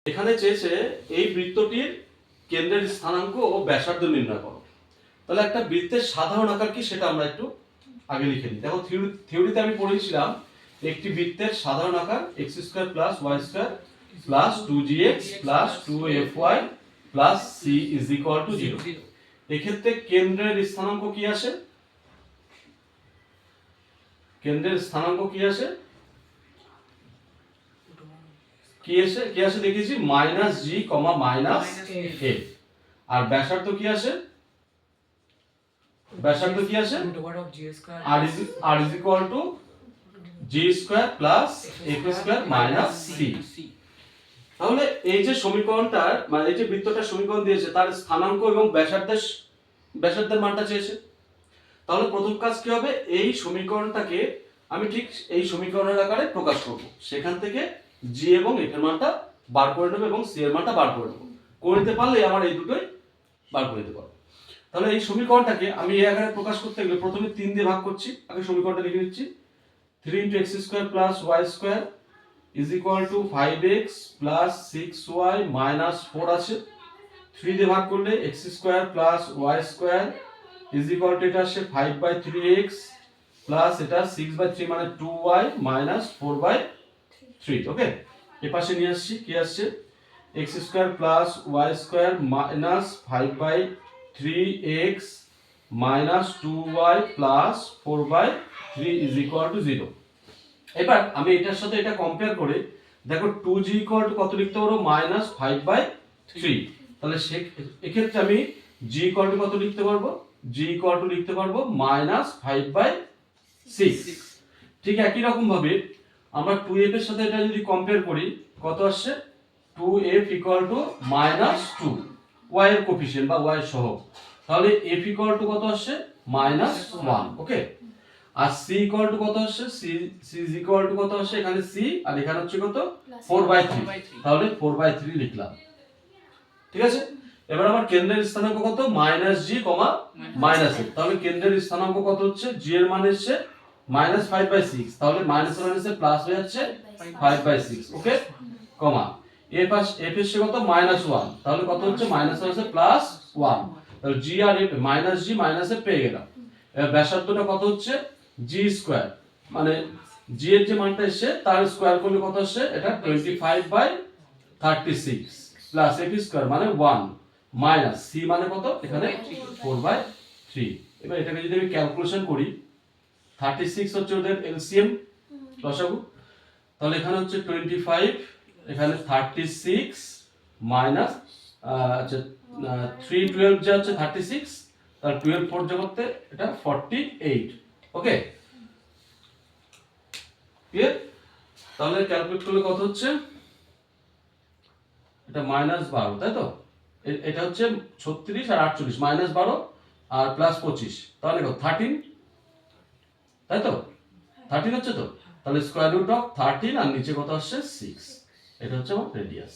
এখানে চেয়েছে এই বৃত্তটির কেন্দ্রের স্থানাঙ্ক ও ব্যাসার্ধ নির্ণয় করো। তাহলে একটা বৃত্তের সাধারণ আকার কি সেটা আমরা একটু আগে লিখে নিই। দেখো থিওরিতে আমি পড়েছিলাম একটি বৃত্তের সাধারণ আকার x² + y² + 2gx + 2fy + c = 0। এক্ষেত্রে কেন্দ্রের স্থানাঙ্ক কি আসে? কেন্দ্রের স্থানাঙ্ক কি আসে? কি আসে দেখেছি -g, -a। আর ব্যাসার্ধ কি আসে? ব্যাসার্ধ কি আসে? r = g² + f² - c। তাহলে এই যে সমীকরণটার মানে এই যে বৃত্তটার সমীকরণ দিয়েছে তার স্থানাঙ্ক এবং ব্যাসার্ধের মানটা চেয়েছে। তাহলে প্রথম কাজ কি হবে, এই সমীকরণটাকে আমি ঠিক এই সমীকরণের আকারে প্রকাশ করব। সেখান থেকে g এবং f এর মানটা বার করে নেব এবং c এর মানটা বার করে নেব। করে নিতে পারলে আমার এই দুটোই বার করে নিতে পারবো। তাহলে এই সমীকরণটাকে আমি এই আকারে প্রকাশ করতে গেলে প্রথমে 3 দিয়ে ভাগ করছি। আগে সমীকরণটা লিখে নিচ্ছি। 3 × x² + y² = 5x + 6y - 4 আছে। 3 দিয়ে ভাগ করলে x² + y² এটা আসে 5/3x প্লাস এটা 6/3 মানে 2y - 4/3। ওকে, এই পাশে নিয়ে আসছি। কি আসছে? x² + y² - 5/3x - 2y + 4/3 = 0। এবার আমি এটার সাথে এটা কম্পেয়ার করে দেখো 2g = কত লিখতে পারো? -5/3। তাহলে এক্ষেত্রে আমি g = কত লিখতে পারবো? g = লিখতে পারবো -5/6। ঠিক একই রকম ভাবে আমরা 2f এর সাথে এটা যদি কম্পেয়ার করি কত আসছে? 2f = -2 y এর কোফিশিয়েন্ট বা y এর সহগ। তাহলে f = কত আসছে? -1। ওকে, আর c = কত আসছে? c = কত আসছে? এখানে c আর এখানে হচ্ছে কত? 4/3। তাহলে 4/3 লিখলাম। ঠিক আছে, এবার আমার কেন্দ্রের স্থানাঙ্ক কত? -g, -f। তাহলে কেন্দ্রের স্থানাঙ্ক কত হচ্ছে? g এর মান এসেছে -5/6। তাহলে মাইনাস মাইনাসে প্লাস হয়ে যাচ্ছে 5/6। ওকে, কমা f এসে কত? -1। তাহলে কত হচ্ছে? -1 তাহলে g আর f -g -f পেয়ে গেলাম। এবার ব্যাসার্ধটা কত হচ্ছে? g², মানে g এর যে মানটা এসেছে তার স্কয়ার করলে কত আসছে? এটা 25/36 প্লাস f² মানে 1 মাইনাস c মানে কত? এখানে 4/3। এবার এটাকে যদি আমি ক্যালকুলেশন করি 36 হচ্ছে ওদের এলসিএম লসাগু। তাহলে এখানে হচ্ছে 25, এখানে 36 মাইনাস আচ্ছা 3 12 যা হচ্ছে 36, তার 12 4 যোগ করতে এটা 48। ওকে, ক্লিয়ার? তাহলে ক্যালকুলেট করলে কত হচ্ছে? এটা -12, তাই তো? এটা হচ্ছে 36 আর 48, -12 আর +25, তাহলে কত? 13, তাই তো? 13 হচ্ছে তো? তাহলে স্কয়ার রুট অফ 13 আর নিচে কত আসছে? 6। এটা হচ্ছে আমার রেডিয়াস।